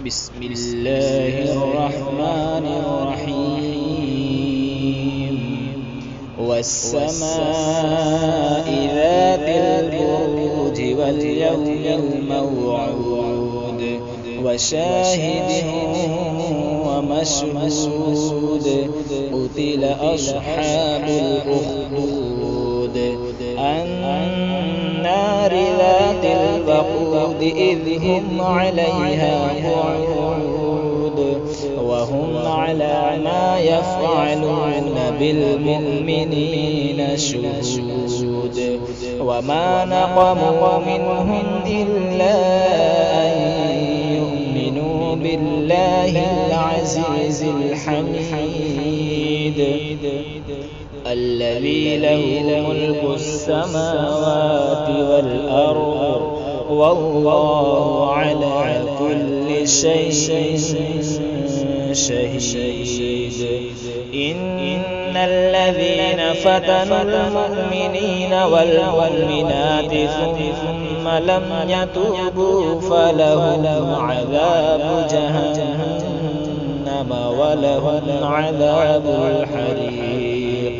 بسم الله الرحمن الرحيم. والسماء ذات البروج واليوم الموعود وشاهد ومشهود قتل أصحاب الأخدود النار ذات الوقود إذ هم عليها قعود وهم على ما يفعلون بالمؤمنين شهود وما نقموا منهم إلا أن يؤمنوا بالله العزيز الحميد الذي له ملك السماوات والأرض والله على كل شيء شهيد. إن الذين فتنوا المؤمنين والمؤمنات ثم لم يتوبوا فلهم عذاب جهنم ولهم عذاب الحريق.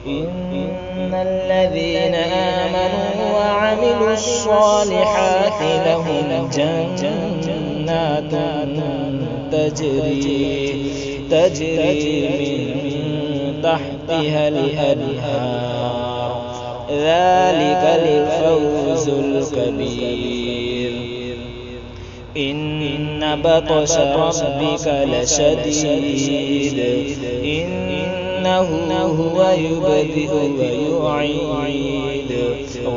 إن الذين آمنوا وعملوا الصالحات لهم جنات تجري من تحتها الأنهار ذلك الفوز الكبير. إن بطش ربك لشديد إنه هو يبدئ ويعيد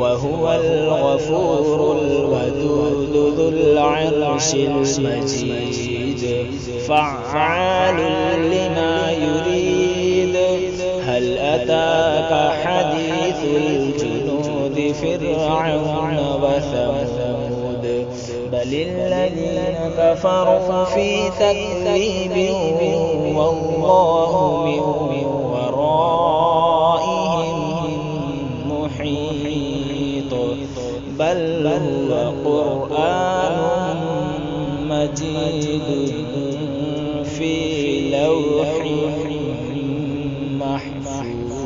وهو الغفور الودود ذو العرش المجيد فعال لما يريد. هل أتاك حديث الجنود فرعون وثمود بل الذين كفروا في تكذيب والله من ورائهم محيط بل هو قرآن مجيد في لوح محفوظ.